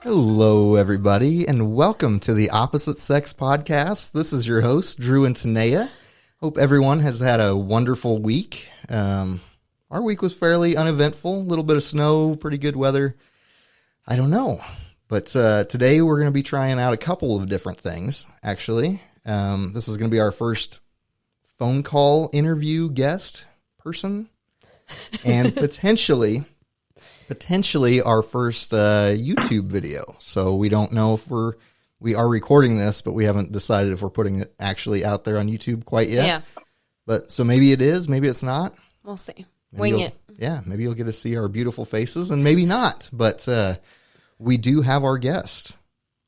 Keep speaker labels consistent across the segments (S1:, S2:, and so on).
S1: Hello, everybody, and welcome to the Opposite Sex Podcast. This is your host, Drew and Tanaya. Hope everyone has had a wonderful week. Our week was fairly uneventful. A little bit of snow, pretty good weather. I don't know. But today we're going to be trying out a couple of different things, actually. This is going to be our first phone call interview guest person, and potentially our first YouTube video. So we don't know if we are recording this, but we haven't decided if we're putting it actually out there on YouTube quite yet.
S2: Yeah.
S1: But so maybe it is, maybe it's not.
S2: We'll see.
S1: Maybe
S2: Wing it.
S1: Yeah, maybe you'll get to see our beautiful faces, and maybe not. But we do have our guest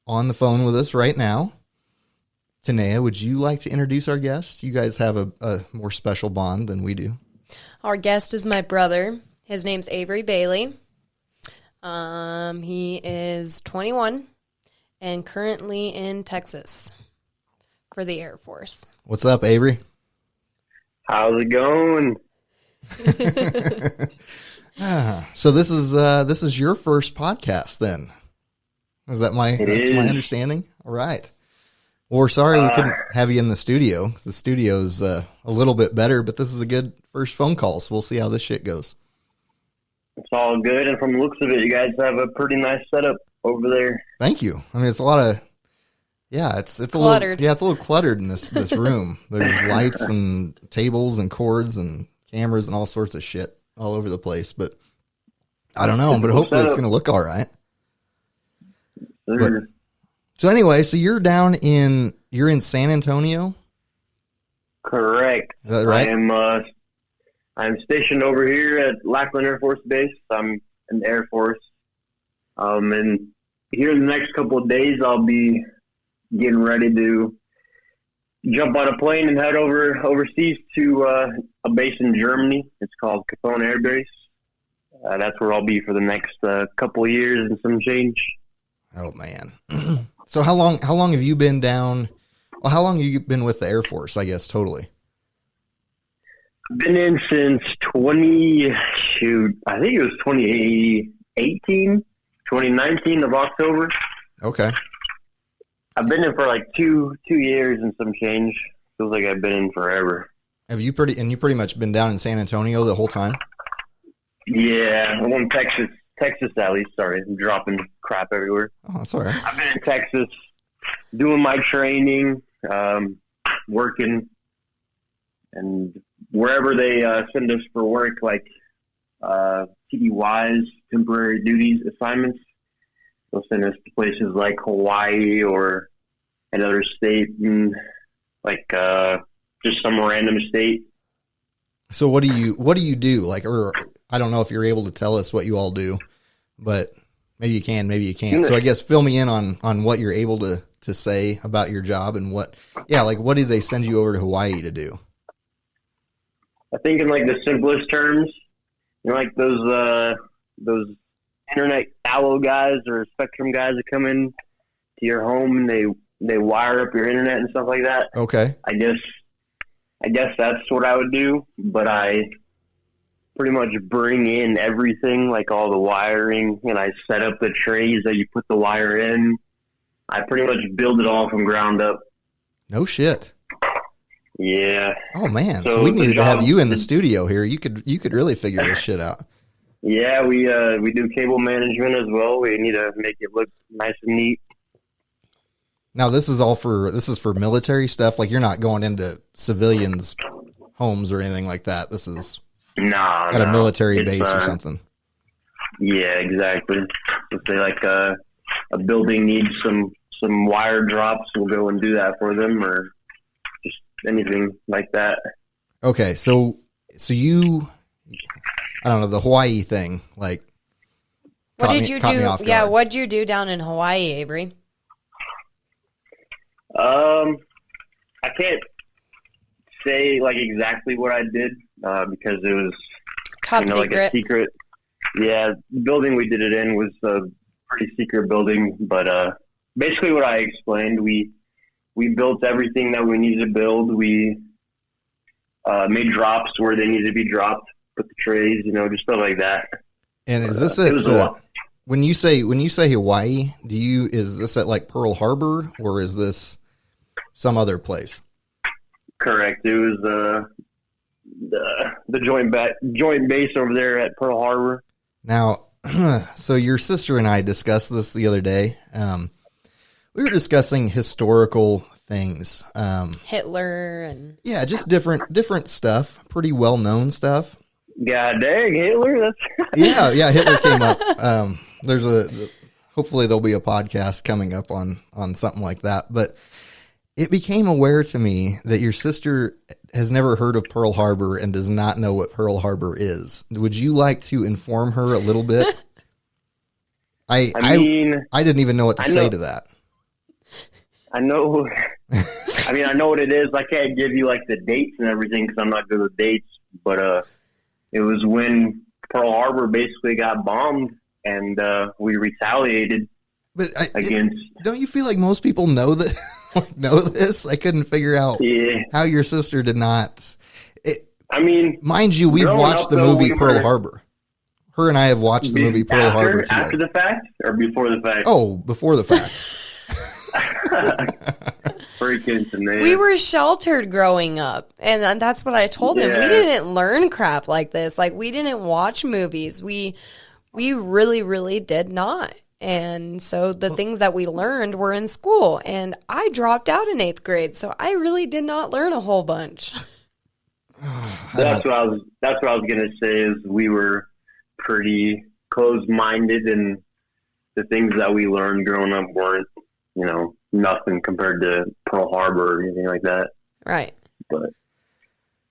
S1: on the phone with us right now. Tanaya, would you like to introduce our guest? You guys have a more special bond than we do.
S2: Our guest is my brother. His name's Avery Bailey. He is 21 and currently in Texas for the Air Force.
S1: What's up, Avery?
S3: How's it going?
S1: So this is your first podcast then? Is that my understanding? All right. Well, we're sorry we couldn't have you in the studio, 'cause the studio's a little bit better, but this is a good first phone call, so we'll see how this shit goes.
S3: It's all good, and from the looks of it, you guys have a pretty nice setup over there.
S1: Thank you. I mean, it's a lot of, it's a
S2: cluttered.
S1: Little, it's a little cluttered in this room. There's lights and tables and cords and cameras and all sorts of shit all over the place, but I don't know, but hopefully it's going to look all right.
S3: Sure.
S1: But, so anyway, so you're in San Antonio?
S3: Correct.
S1: Is that right?
S3: I'm stationed over here at Lackland Air Force Base. I'm in the Air Force. And here in the next couple of days, I'll be getting ready to jump on a plane and head overseas to a base in Germany. It's called Capone Air Base. That's where I'll be for the next couple of years and some change.
S1: Oh man. So how long have you been down? Well, how long have you been with the Air Force, I guess, totally?
S3: I've been in since I think it was 2019 of October.
S1: Okay.
S3: I've been in for like two years and some change. Feels like I've been in forever.
S1: Have you pretty much been down in San Antonio the whole time?
S3: Yeah, I'm in Texas at least. Sorry, I'm dropping crap everywhere.
S1: Oh, that's all right.
S3: I've been in Texas doing my training, working, and wherever they send us for work, like TDYs, temporary duties assignments, they'll send us to places like Hawaii or another state, and like just some random state.
S1: So what do you do? Like, or I don't know if you're able to tell us what you all do, but maybe you can, maybe you can't. So I guess fill me in on what you're able to say about your job and what did they send you over to Hawaii to do?
S3: I think in like the simplest terms, like those internet allo guys or Spectrum guys that come in to your home and they wire up your internet and stuff like that.
S1: Okay.
S3: I guess that's what I would do, but I pretty much bring in everything, like all the wiring, and I set up the trays that you put the wire in. I pretty much build it all from ground up.
S1: No shit.
S3: Yeah.
S1: Oh man, so we needed to have you in the studio here. You could really figure this shit out.
S3: Yeah, we do cable management as well. We need to make it look nice and neat.
S1: Now this is for military stuff. Like you're not going into civilians' homes or anything like that. This is at a military base or something.
S3: Yeah, exactly. If they like a building needs some wire drops, we'll go and do that for them, or just anything like that. Okay,
S1: so you, I don't know, the Hawaii thing, like.
S2: What did you do? Yeah, what'd you do down in Hawaii, Avery?
S3: I can't say like exactly what I did because it was
S2: top secret.
S3: Like a secret. Yeah, the building we did it in was a pretty secret building, but basically what I explained, we built everything that we needed to build. We made drops where they needed to be dropped, put the trays, just stuff like that.
S1: And is this at when you say Hawaii, is this at like Pearl Harbor or is this some other place?
S3: Correct. It was the joint base over there at Pearl Harbor.
S1: Now, so your sister and I discussed this the other day. We were discussing historical things.
S2: Hitler and
S1: just different stuff, pretty well known stuff.
S3: God dang, Hitler! That's
S1: yeah, Hitler came up. Hopefully there'll be a podcast coming up on something like that. But it became aware to me that your sister has never heard of Pearl Harbor and does not know what Pearl Harbor is. Would you like to inform her a little bit? I didn't even know what to say to that.
S3: I know. I know what it is. I can't give you like the dates and everything because I'm not good with dates. But it was when Pearl Harbor basically got bombed, and we retaliated against.
S1: Don't you feel like most people know that? Know this? I couldn't figure out how your sister did not. Mind you, we've watched the movie Pearl Harbor. Her and I have watched the movie Pearl Harbor together.
S3: After the fact or before the fact?
S1: Oh, before the fact.
S3: Freaking Tanaya.
S2: We were sheltered growing up, and that's what I told him. We didn't learn crap like this. Like, we didn't watch movies. We really, really did not. And so the things that we learned were in school, and I dropped out in 8th grade, so I really did not learn a whole bunch.
S3: That's what I was gonna say. Is we were pretty closed-minded, and the things that we learned growing up weren't, nothing compared to Pearl Harbor or anything like that.
S2: Right.
S3: But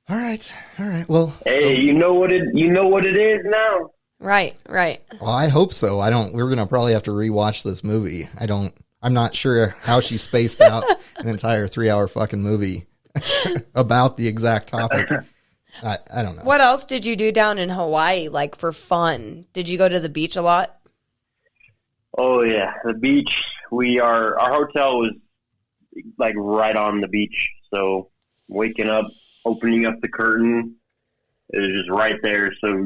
S1: all right. Well,
S3: hey, you know what it is now.
S2: Right.
S1: Well, I hope so. We're going to probably have to rewatch this movie. I'm not sure how she spaced out an entire 3-hour fucking movie about the exact topic. I don't know.
S2: What else did you do down in Hawaii, like for fun? Did you go to the beach a lot?
S3: Oh yeah, the beach. Our hotel was like right on the beach. So waking up, opening up the curtain, it was just right there. So,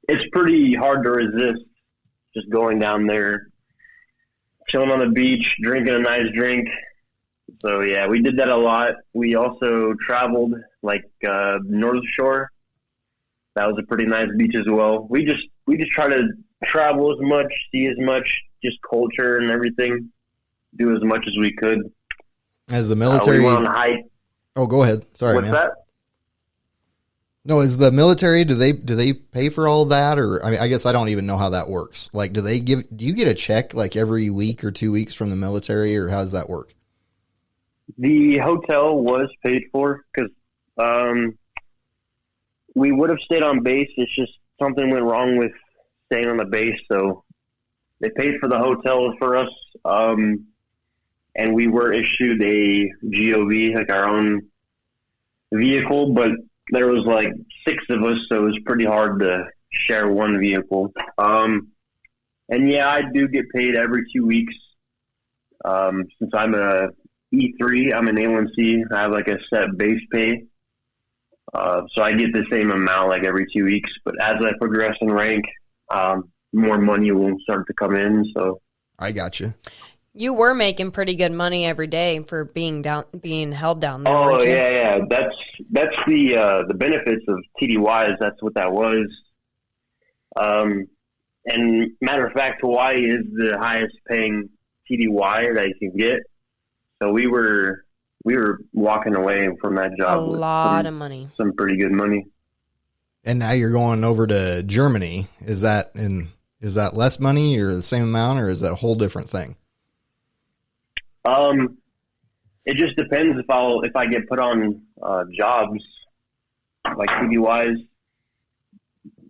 S3: it's pretty hard to resist just going down there, chilling on the beach, drinking a nice drink. So, yeah, we did that a lot. We also traveled, like, North Shore. That was a pretty nice beach as well. We just try to travel as much, see as much, just culture and everything, do as much as we could.
S1: As the military...
S3: we went on a hike.
S1: Oh, go ahead. Sorry,
S3: What's
S1: man.
S3: that?
S1: No, is the military, do they pay for all that? Or, I guess I don't even know how that works. Like, do you get a check like every week or 2 weeks from the military, or how does that work?
S3: The hotel was paid for because we would have stayed on base. It's just something went wrong with staying on the base. So they paid for the hotel for us. And we were issued a GOV, like our own vehicle, but there was like 6 of us, so it was pretty hard to share one vehicle. And yeah, I do get paid every 2 weeks. Since I'm a E3, I'm an A1C. I have like a set base pay. So I get the same amount like every 2 weeks, but as I progress in rank, more money will start to come in. So
S1: I got you.
S2: You were making pretty good money every day for being held down there.
S3: Oh yeah. That's the benefits of TDYs. That's what that was. And matter of fact, Hawaii is the highest paying TDY that you can get. So we were walking away from that job with a lot
S2: of money,
S3: some pretty good money.
S1: And now you're going over to Germany. Is that less money or the same amount, or is that a whole different thing?
S3: It just depends if I get put on jobs like TDYs.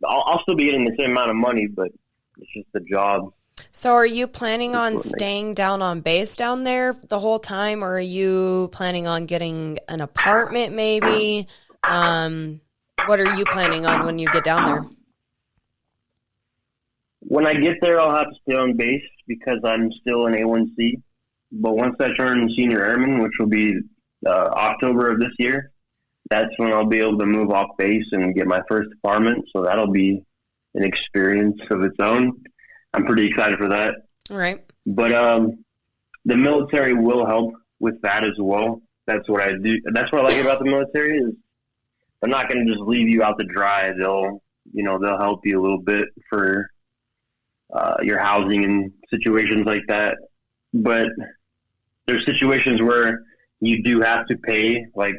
S3: I'll still be getting the same amount of money, but it's just the job.
S2: So are you planning on staying down on base down there the whole time, or are you planning on getting an apartment maybe? What are you planning on when you get down there?
S3: When I get there, I'll have to stay on base because I'm still an A1C. But once I turn senior airman, which will be October of this year, that's when I'll be able to move off base and get my first apartment. So that'll be an experience of its own. I'm pretty excited for that.
S2: Right.
S3: But the military will help with that as well. That's what I do. That's what I like about the military is they're not going to just leave you out to dry. They'll help you a little bit for your housing and situations like that. But there's situations where you do have to pay like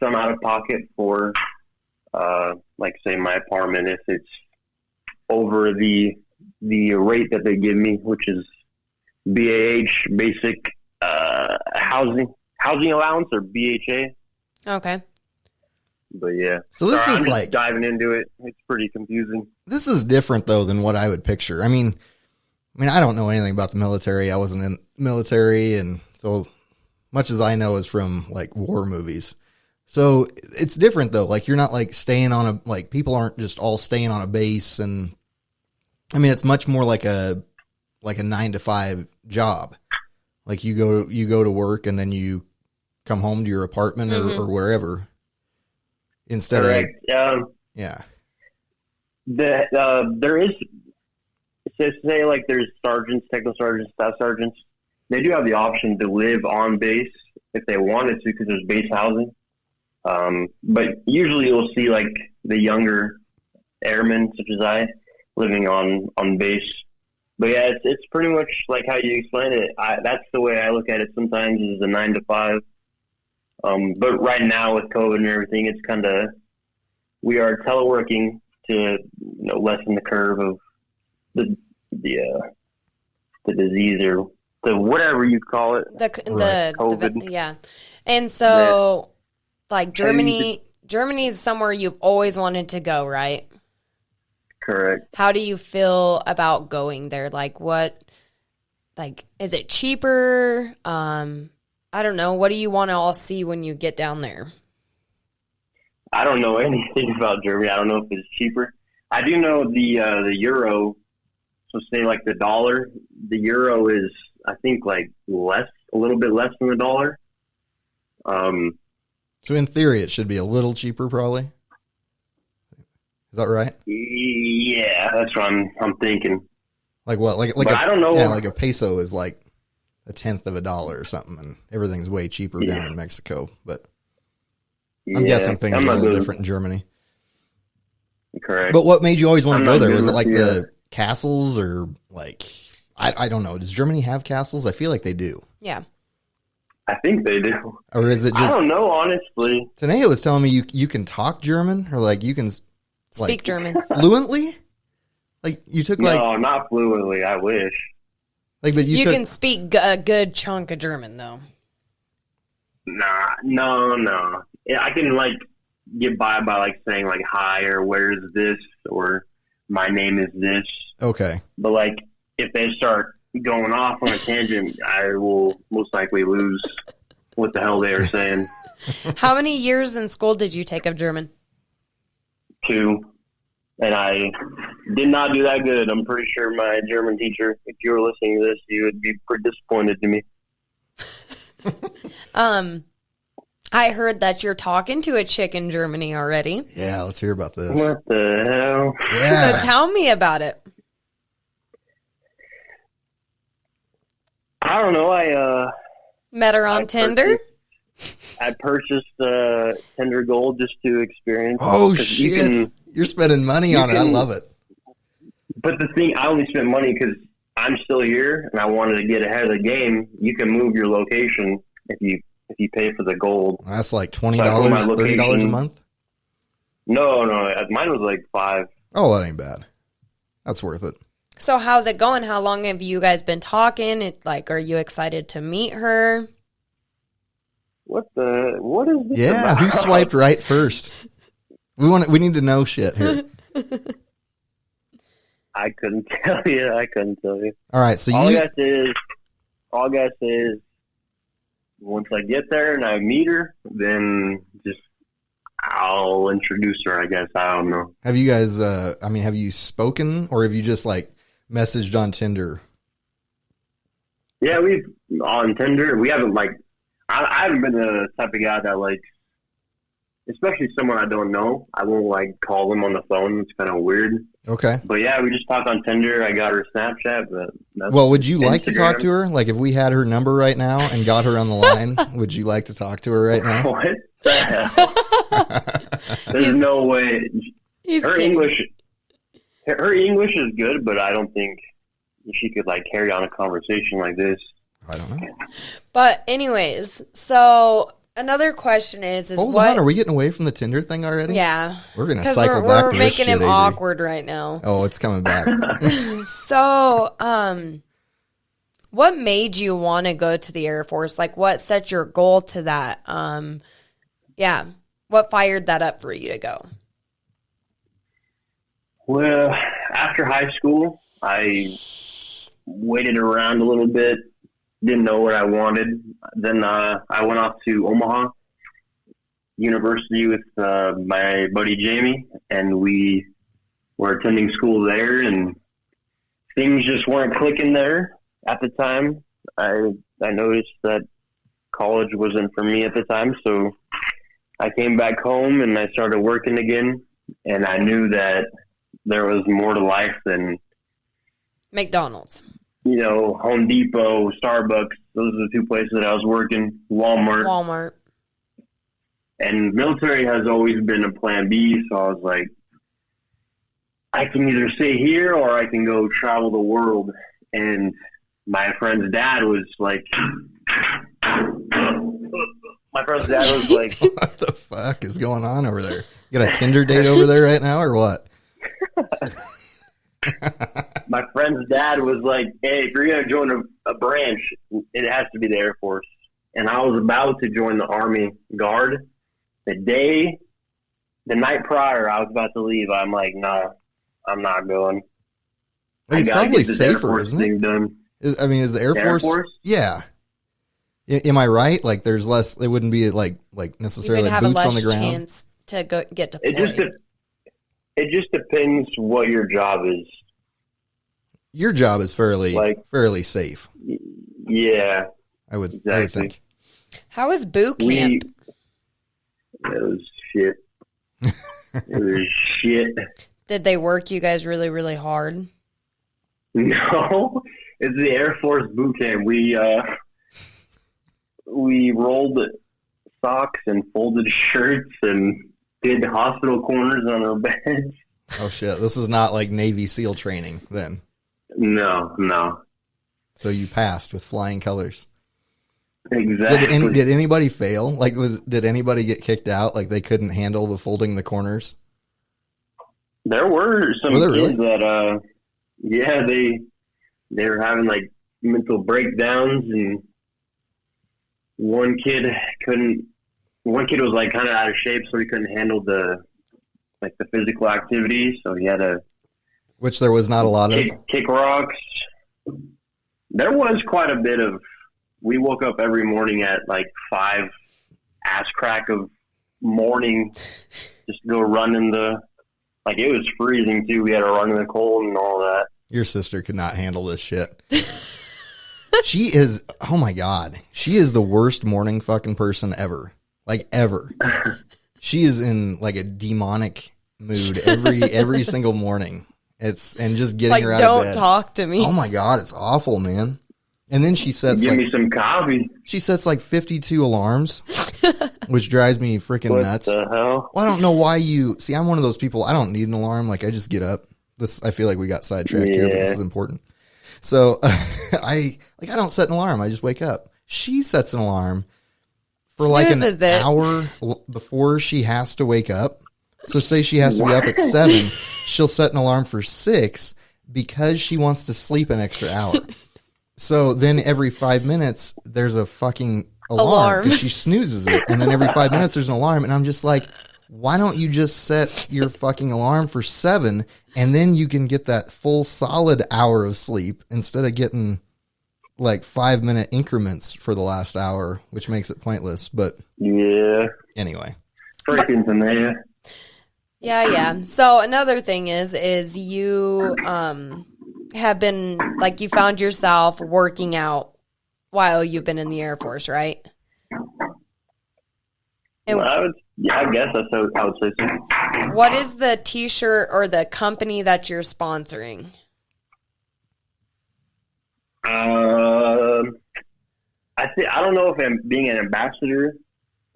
S3: some out of pocket for, like say my apartment if it's over the rate that they give me, which is BAH, basic housing allowance, or BHA. Okay. But yeah,
S1: so this is
S3: I'm
S1: like
S3: diving into it. It's pretty confusing.
S1: This is different though than what I would picture. I mean, I don't know anything about the military. I wasn't in the military, and so much as I know is from like war movies. So it's different though. Like you're not like staying on like people aren't just all staying on a base, and I mean it's much more like a 9-to-5 job. Like you go to work and then you come home to your apartment or wherever. Instead
S3: Correct.
S1: of yeah.
S3: There is, say like there's sergeants, techno sergeants, staff sergeants. They do have the option to live on base if they wanted to because there's base housing. But usually you'll see like the younger airmen such as I living on base. But yeah, it's pretty much like how you explained it. That's the way I look at it sometimes is a 9-to-5. But right now with COVID and everything, it's kind of, we are teleworking to lessen the curve of the disease or the whatever you call it.
S2: The COVID. Yeah. And so like Germany is somewhere you've always wanted to go, right?
S3: Correct.
S2: How do you feel about going there? Like is it cheaper? I don't know. What do you want to all see when you get down there?
S3: I don't know anything about Germany. I don't know if it's cheaper. I do know the euro. So say like the dollar, the euro is I think like a little bit less than the dollar.
S1: So in theory, it should be a little cheaper, probably. Is that right?
S3: Yeah, that's what I'm thinking.
S1: Like what? Like
S3: I don't know.
S1: Yeah, like a peso is like a tenth of a dollar or something, and everything's way cheaper down in Mexico. But I'm guessing things are a little different in Germany.
S3: Correct.
S1: But what made you always want to go there? Was it like the castles or like I don't know. Does Germany have castles? I feel like they do.
S2: Yeah.
S3: I think they do.
S1: Or is it just?
S3: I don't know, honestly.
S1: Tanaya was telling me you can talk German or like you can
S2: speak German
S1: fluently. Like you took
S3: no, not fluently. I wish.
S1: Like, but
S2: you can speak a good chunk of German though.
S3: Nah, no. Yeah, I can like get by like saying like hi or where's this or my name is this.
S1: Okay.
S3: But like if they start going off on a tangent, I will most likely lose what the hell they are saying.
S2: How many years in school did you take of German?
S3: 2. And I did not do that good. I'm pretty sure my German teacher, if you were listening to this, you would be pretty disappointed in me.
S2: I heard that you're talking to a chick in Germany already.
S1: Yeah, let's hear about this.
S3: What the hell?
S1: Yeah.
S2: So tell me about it.
S3: I don't know. I
S2: met her on Tinder.
S3: I purchased Tinder Gold just to experience.
S1: Oh shit! You're spending money on it. I love it.
S3: But the thing, I only spent money because I'm still here and I wanted to get ahead of the game. You can move your location if you pay for the gold.
S1: That's like $20, $30 a month.
S3: No, mine was like $5.
S1: Oh, that ain't bad. That's worth it.
S2: So how's it going? How long have you guys been talking? Are you excited to meet her?
S3: What is this?
S1: Yeah,
S3: about?
S1: Who swiped right first? We need to know shit here.
S3: I couldn't tell you.
S1: All right, so
S3: all I gotta say is once I get there and I meet her, then just I'll introduce her, I guess. I don't know.
S1: Have you guys have you spoken or have you just like messaged on Tinder?
S3: Yeah, we've on Tinder. We haven't like I haven't been the type of guy that likes especially someone I don't know, I won't like call them on the phone. It's kind of weird.
S1: Okay.
S3: But yeah, we just talked on Tinder. I got her Snapchat. But
S1: well, would you like to talk to her? Like if we had her number right now and got her on the line, would you like to talk to her right now?
S3: What the hell? There's no way. Her English is good, but I don't think she could like carry on a conversation like this.
S1: I don't know.
S2: But anyways, so another question is
S1: hold on, are we getting away from the Tinder thing already?
S2: Yeah.
S1: We're going to cycle back to this shit.
S2: We're making him awkward right now.
S1: Oh, it's coming back.
S2: So, what made you want to go to the Air Force? Like, what set your goal to that? Yeah. What fired that up for you to go?
S3: Well, after high school, I waited around a little bit. Didn't know what I wanted. Then I went off to Omaha University with my buddy Jamie, and we were attending school there, and things just weren't clicking there at the time. I noticed that college wasn't for me at the time, so I came back home and I started working again, and I knew that there was more to life than
S2: McDonald's.
S3: You know, Home Depot, Starbucks, those are the two places that I was working, Walmart. And military has always been a plan B, so I was like, I can either stay here or I can go travel the world. And my friend's dad was like,
S1: what the fuck is going on over there? You got a Tinder date over there right now or what?
S3: My friend's dad was like, hey, if you're going to join a branch, it has to be the Air Force. And I was about to join the Army Guard. The night prior, I was about to leave. I'm like, nah, I'm not going.
S1: It's probably safer, isn't it? Is the Air Force? Yeah. Am I right? Like, there's less, it wouldn't be like necessarily boots on the ground.
S2: Chance to go get deployed.
S3: It just depends what your job is.
S1: Your job is fairly safe.
S3: Yeah.
S1: I would think.
S2: How was boot camp?
S3: It was shit. It was shit.
S2: Did they work you guys really, really hard?
S3: No. It's the Air Force boot camp. We rolled socks and folded shirts and did hospital corners on our beds.
S1: Oh shit! This is not like Navy SEAL training then.
S3: No.
S1: So you passed with flying colors.
S3: Exactly.
S1: Did anybody fail? Like, did anybody get kicked out? Like they couldn't handle the folding the corners?
S3: There were some kids
S1: really?
S3: that, they were having like mental breakdowns, and one kid was like kind of out of shape, so he couldn't handle the physical activity. So he had to,
S1: which there was not a lot of
S3: kick rocks. There was quite a bit of. We woke up every morning at like 5 ass crack of morning, just to go run in the. Like it was freezing too. We had to run in the cold and all that. Your
S1: sister could not handle this shit. She is, oh my God. She is the worst morning fucking person ever. Like ever. She is in like a demonic mood every single morning. And just getting her out of bed.
S2: Don't talk to me.
S1: Oh my God, it's awful, man. And then she sets
S3: give me some coffee.
S1: She sets like 52 alarms, which drives me freaking nuts.
S3: What the hell?
S1: Well, I don't know why see, I'm one of those people, I don't need an alarm. Like I just get up. I feel like we got sidetracked here, but this is important. So I don't set an alarm. I just wake up. She sets an alarm for like an hour before she has to wake up. So say she has to be up at 7. She'll set an alarm for 6 because she wants to sleep an extra hour. So then every 5 minutes, there's a fucking alarm. Because she snoozes it. And then every 5 minutes, there's an alarm. And I'm just like, why don't you just set your fucking alarm for 7 and then you can get that full solid hour of sleep instead of getting like 5-minute increments for the last hour, which makes it pointless. But
S3: yeah.
S1: Anyway.
S3: Freaking Tanaya.
S2: Yeah. So another thing is you have been like you found yourself working out while you've been in the Air Force, right? And
S3: well, Yeah, I guess that's how I would say so.
S2: What is the T-shirt or the company that you're sponsoring?
S3: I don't know if I'm being an ambassador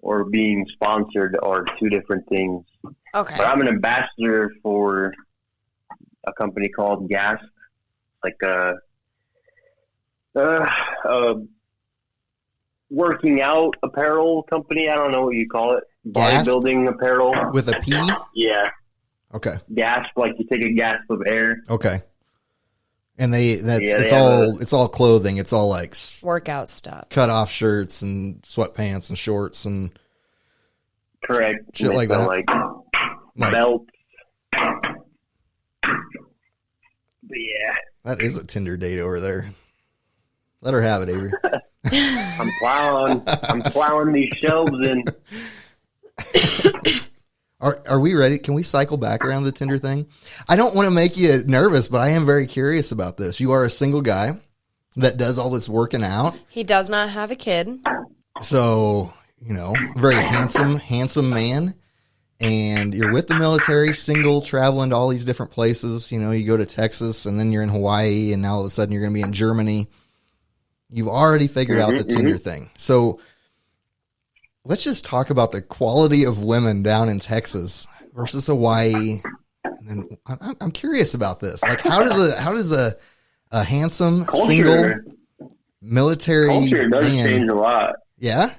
S3: or being sponsored are two different things.
S2: Okay.
S3: But I'm an ambassador for a company called Gas, like a working out apparel company. I don't know what you call it.
S1: Gasp?
S3: Bodybuilding apparel.
S1: With a P?
S3: Yeah.
S1: Okay.
S3: Gasp, like you take a gasp of air.
S1: Okay. And it's all clothing. It's all like
S2: Workout stuff.
S1: cut off shirts and sweatpants and shorts and
S3: Correct.
S1: shit like that.
S3: Like
S1: Like,
S3: belts. But yeah.
S1: that is a Tinder date over there. Let her have it, Avery.
S3: I'm plowing these shelves in.
S1: Are we ready? Can we cycle back around the Tinder thing? I don't want to make you nervous, but I am very curious about this. You are a single guy that does all this working out.
S2: He does not have a kid.
S1: So, very handsome man. And you're with the military, single, traveling to all these different places. You go to Texas and then you're in Hawaii and now all of a sudden you're going to be in Germany. You've already figured out the Tinder thing. So let's just talk about the quality of women down in Texas versus Hawaii. And then I'm curious about this. Like, how does a handsome, single military
S3: culture does
S1: man
S3: change a lot?
S1: Yeah?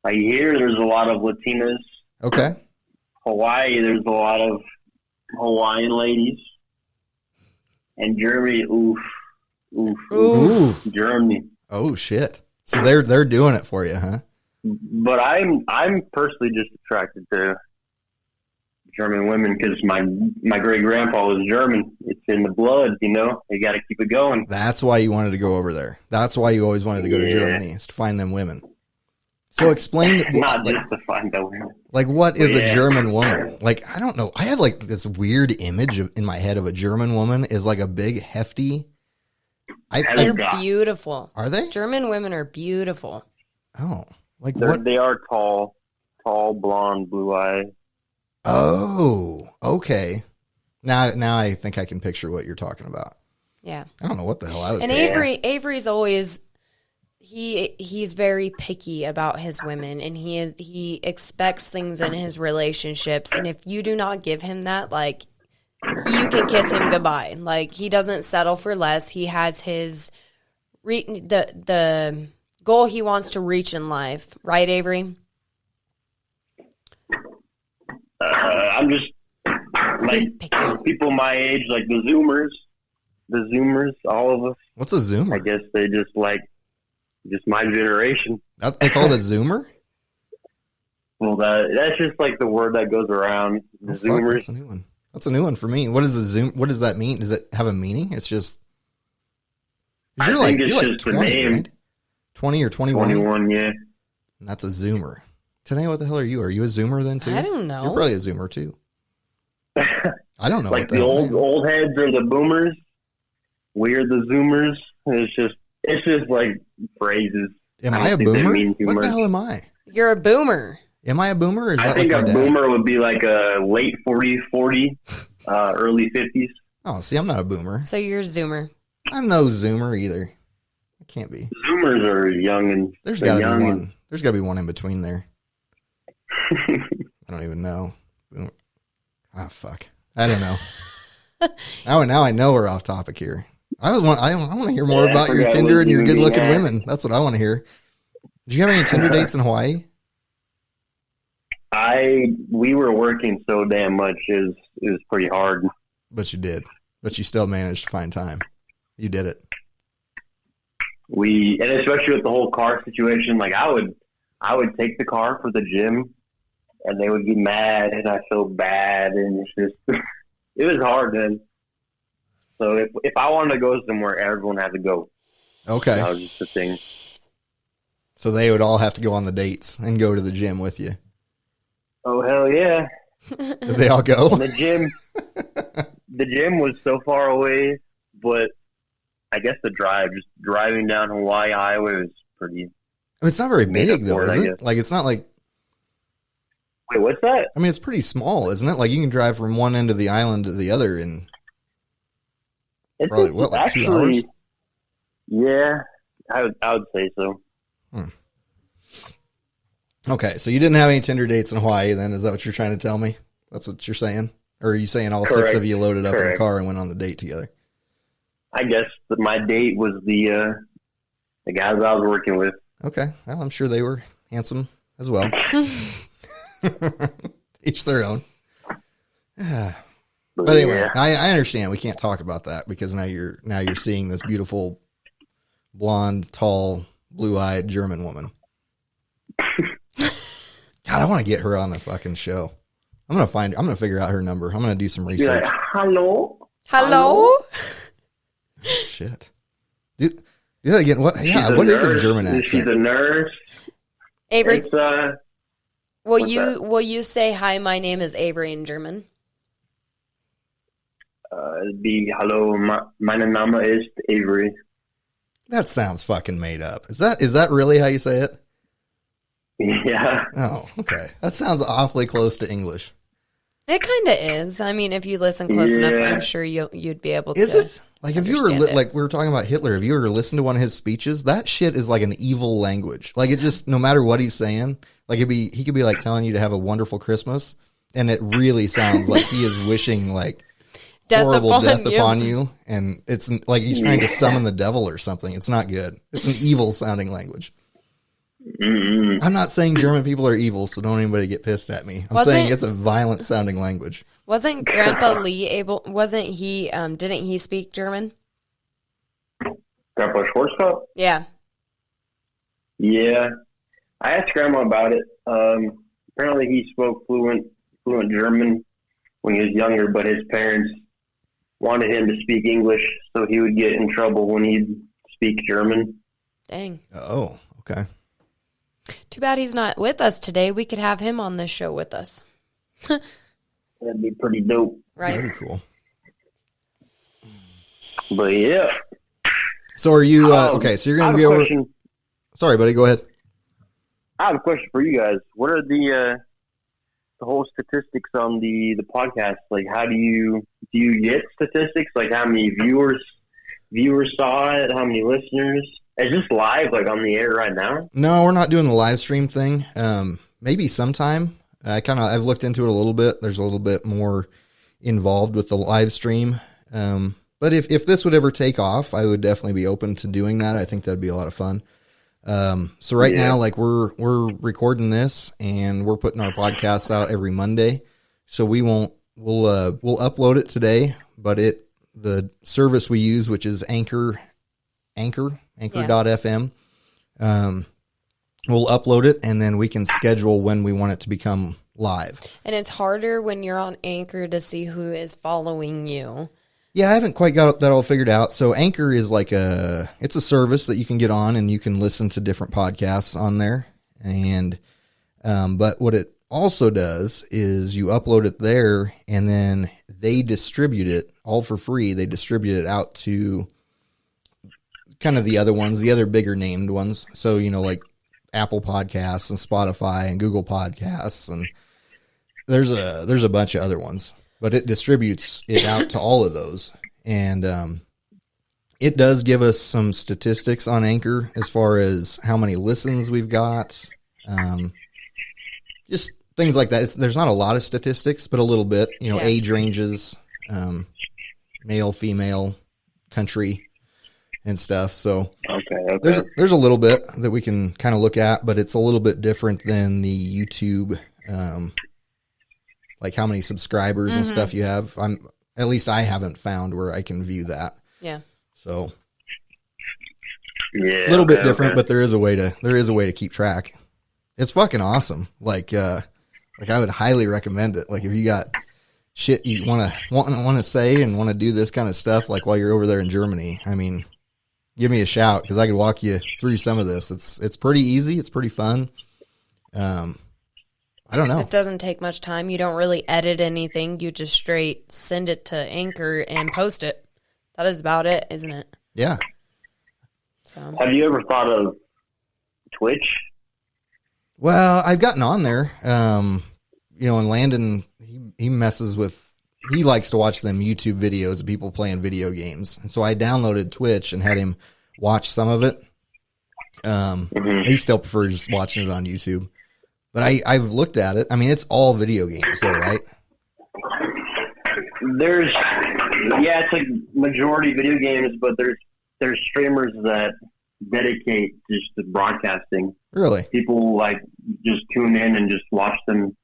S3: Like here, there's a lot of Latinas.
S1: Okay.
S3: Hawaii, there's a lot of Hawaiian ladies. And Germany, oof. Germany.
S1: Oh shit! So they're doing it for you, huh?
S3: But I'm personally just attracted to German women because my great grandpa was German. It's in the blood, You got to keep it going.
S1: That's why you wanted to go over there. That's why you always wanted to go to Germany, is to find them women. So explain,
S3: not just to find them women.
S1: Like, what is a German woman? Like, I don't know. I have like this weird image in my head of a German woman is like a big, hefty.
S2: They're beautiful.
S1: Are they?
S2: German women are beautiful.
S1: Oh, like
S3: what? They are tall, blonde, blue eyes.
S1: Oh, okay. Now I think I can picture what you're talking about.
S2: Yeah.
S1: I don't know what the hell I was.
S2: And Avery's always he's very picky about his women, and he expects things in his relationships, and if you do not give him that, like, you can kiss him goodbye. Like, he doesn't settle for less. He has his the goal he wants to reach in life, right, Avery?
S3: I'm just like people my age, like the Zoomers, all of us.
S1: What's a Zoomer?
S3: I guess they just my generation.
S1: They call it a Zoomer?
S3: Well, that's just like the word that goes around. The Zoomers.
S1: That's a new one. That's a new one for me. What is a Zoom? What does that mean? Does it have a meaning? It's just. You're like 20, right? 20 or 21?
S3: 21, yeah.
S1: And that's a Zoomer. Tanaya, what the hell are you? Are you a Zoomer then too?
S2: I don't know.
S1: You're probably a Zoomer too. I don't know.
S3: Like the old heads are the boomers. We're the Zoomers. It's just like phrases.
S1: Am I a boomer? What the hell am I?
S2: You're a boomer.
S1: Am I a boomer? Or is
S3: I think a boomer would be like a late 40s, early 50s.
S1: Oh, see, I'm not a boomer.
S2: So you're a Zoomer.
S1: I'm no Zoomer either. I can't be.
S3: Zoomers are young and
S1: there's got to be one. There's got to be one in between there. I don't even know. Ah, fuck. I don't know. Now I know we're off topic here. I want to hear more about your Tinder and your good-looking women. That's what I want to hear. Did you have any Tinder dates in Hawaii?
S3: We were working so damn much. It was pretty hard.
S1: But you did. But you still managed to find time. You did it.
S3: And especially with the whole car situation, like I would take the car for the gym, and they would get mad, and I feel bad, and it's just it was hard then. So if I wanted to go somewhere, everyone had to go.
S1: Okay,
S3: that was just the thing.
S1: So they would all have to go on the dates and go to the gym with you.
S3: Oh hell yeah!
S1: Did they all go?
S3: The gym was so far away, but I guess just driving down Hawaii Highway was pretty.
S1: I mean, it's not very big though, is it? Like, it's not like
S3: Wait, what's that?
S1: I mean, it's pretty small, isn't it? Like, you can drive from one end of the island to the other in probably, what, like 2 hours?
S3: Yeah, I would say so.
S1: Okay, so you didn't have any Tinder dates in Hawaii then? Is that what you're trying to tell me? That's what you're saying? Or are you saying all
S3: Correct.
S1: 6 of you loaded up in
S3: Correct.
S1: the car and went on the date together?
S3: I guess that my date was the guys I was working with.
S1: Okay, well, I'm sure they were handsome as well. Each their own. But anyway,
S3: Yeah.
S1: I understand we can't talk about that because now you're seeing this beautiful, blonde, tall, blue-eyed German woman. God, I want to get her on the fucking show. I'm gonna figure out her number. I'm gonna do some
S3: Be
S1: research.
S3: like, hello?
S2: Hello?
S1: Shit. Do that again. What? Yeah.
S3: She's
S1: What is a
S3: nurse.
S1: German
S3: She's
S1: accent?
S3: a nurse.
S2: Avery,
S3: It's,
S2: will
S3: what's
S2: will you say hi? My name is Avery in German.
S3: it'd be hello. Meine Name ist Avery.
S1: That sounds fucking made up. Is that really how you say it?
S3: Yeah.
S1: Oh, okay. That sounds awfully close to English.
S2: It kind of is. I mean, if you listen close enough,
S3: Yeah.
S2: I'm sure you'd be able to.
S1: Is it? Like, if you were
S2: understand it.
S1: like we were talking about Hitler, if you were to listen to one of his speeches, that shit is like an evil language. Like, it just, no matter what he's saying, like he could be like telling you to have a wonderful Christmas, and it really sounds like he is wishing like horrible death upon you, and it's like he's trying to summon the devil or something. It's not good. It's an evil sounding language.
S3: Mm-mm.
S1: I'm not saying German people are evil, so don't anybody get pissed at me. I'm saying it's a violent sounding language.
S2: Wasn't Grandpa Lee able? Wasn't he? Didn't he speak German?
S3: Grandpa Schwarzkopf?
S2: Yeah.
S3: Yeah. I asked Grandma about it. Apparently he spoke fluent German when he was younger, but his parents wanted him to speak English so he would get in trouble when he'd speak German.
S2: Dang.
S1: Oh, okay.
S2: Too bad he's not with us today. We could have him on this show with us.
S3: That'd be pretty dope.
S2: Right.
S1: Very cool.
S3: But yeah.
S1: So are you okay? So you're
S3: I
S1: gonna
S3: have
S1: be
S3: a
S1: over.
S3: question.
S1: Sorry, buddy. Go ahead.
S3: I have a question for you guys. What are the whole statistics on the podcast? Like, how do you get statistics? Like, how many viewers saw it? How many listeners? Is this live, like on the air right now?
S1: No, we're not doing the live stream thing. Maybe sometime. I've looked into it a little bit. There's a little bit more involved with the live stream. But if this would ever take off, I would definitely be open to doing that. I think that'd be a lot of fun. So right now, like we're recording this and we're putting our podcasts out every Monday. So we'll upload it today, but the service we use, which is Anchor.fm, we'll upload it and then we can schedule when we want it to become live.
S2: And it's harder when you're on Anchor to see who is following you.
S1: Yeah, I haven't quite got that all figured out. So Anchor is like it's a service that you can get on and you can listen to different podcasts on there. And, but what it also does is you upload it there and then they distribute it all for free. They distribute it out to kind of the other ones, the other bigger named ones. So, like Apple Podcasts and Spotify and Google Podcasts. And there's a bunch of other ones. But it distributes it out to all of those. And it does give us some statistics on Anchor as far as how many listens we've got. Just things like that. There's not a lot of statistics, but a little bit. Age ranges, male, female, country, and stuff. So
S3: Okay.
S1: there's a little bit that we can kind of look at, but it's a little bit different than the YouTube like how many subscribers and stuff you have. At least I haven't found where I can view that.
S2: Yeah.
S1: So
S3: Yeah.
S1: a little bit different, but there is a way to keep track. It's fucking awesome. Like I would highly recommend it. Like if you got shit you want to say and want to do this kind of stuff, like while you're over there in Germany, I mean, give me a shout because I could walk you through some of this. It's pretty easy. It's pretty fun. I don't know.
S2: It doesn't take much time. You don't really edit anything. You just straight send it to Anchor and post it. That is about it, isn't it?
S1: Yeah.
S2: So
S3: Have you ever thought of Twitch?
S1: Well, I've gotten on there. and Landon, he messes with, he likes to watch them YouTube videos of people playing video games. And so I downloaded Twitch and had him watch some of it. He still prefers watching it on YouTube. But I've looked at it. I mean, it's all video games though, right?
S3: It's like majority video games, but there's streamers that dedicate just to broadcasting.
S1: Really?
S3: People like just tune in and just watch them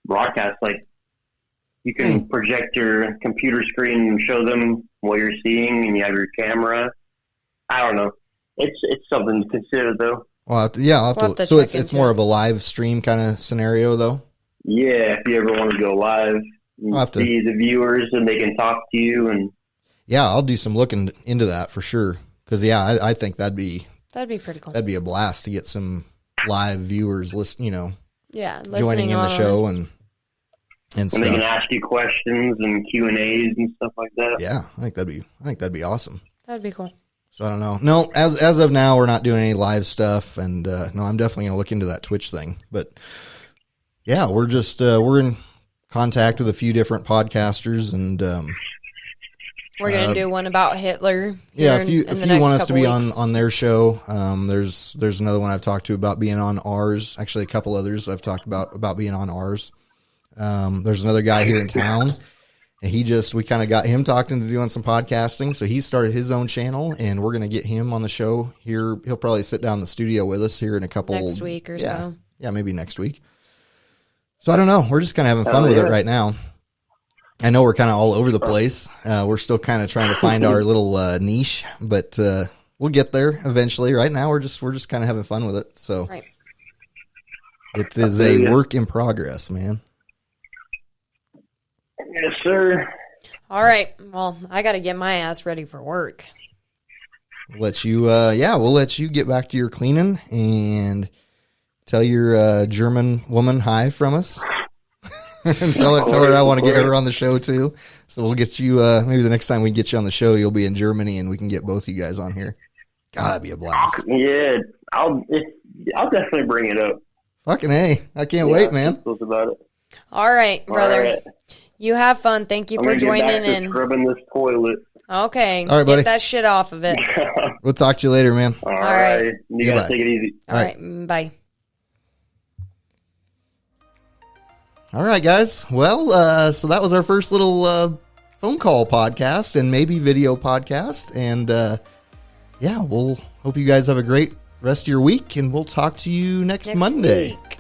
S3: broadcast. Like you can project your computer screen and show them what you're seeing, and you have your camera. I don't know. It's something to consider though.
S1: Well, I'll have to, so it's more of a live stream kind of scenario though.
S3: Yeah, if you ever want to go live, see the viewers and they can talk to you, and
S1: I'll do some looking into that for sure. Because I think that'd be
S2: pretty cool.
S1: That'd be a blast to get some live viewers joining in the show and stuff.
S3: They can ask you questions and Q&As and stuff like that.
S1: Yeah, I think that'd be awesome.
S2: That'd be cool.
S1: So I don't know. No, as of now, we're not doing any live stuff, and no, I'm definitely gonna look into that Twitch thing. But yeah, we're just we're in contact with a few different podcasters, and
S2: we're gonna do one about Hitler.
S1: Yeah, if you want us to be on their show, there's another one I've talked to about being on ours. Actually, a couple others I've talked about being on ours. There's another guy here in town. And we kind of got him talking to doing some podcasting. So he started his own channel, and we're going to get him on the show here. He'll probably sit down in the studio with us here in a couple
S2: next week or so.
S1: Yeah, maybe next week. So I don't know. We're just kind of having fun with it right now. I know we're kind of all over the place. We're still kind of trying to find our little niche, but we'll get there eventually. Right now, we're just kind of having fun with it. So it is a work in progress, man.
S3: Yes, sir.
S2: All right. Well, I got to get my ass ready for work.
S1: We'll let you get back to your cleaning and tell your German woman hi from us. And tell her I want to get her on the show too. So we'll get you, maybe the next time we get you on the show, you'll be in Germany and we can get both you guys on here. God, that'd be a blast.
S3: Yeah, I'll definitely bring it up.
S1: Fucking A. I can't wait, man.
S3: About it.
S2: All right, brother. All right. You have fun. Thank you for joining in.
S3: Scrubbing this toilet.
S2: Okay.
S1: All right, buddy.
S2: Get that shit off of it.
S1: We'll talk to you later, man.
S3: All right. You guys take it easy.
S2: All right. Bye.
S1: All right, guys. Well, so that was our first little phone call podcast and maybe video podcast. And we'll hope you guys have a great rest of your week, and we'll talk to you next Monday.
S2: Week.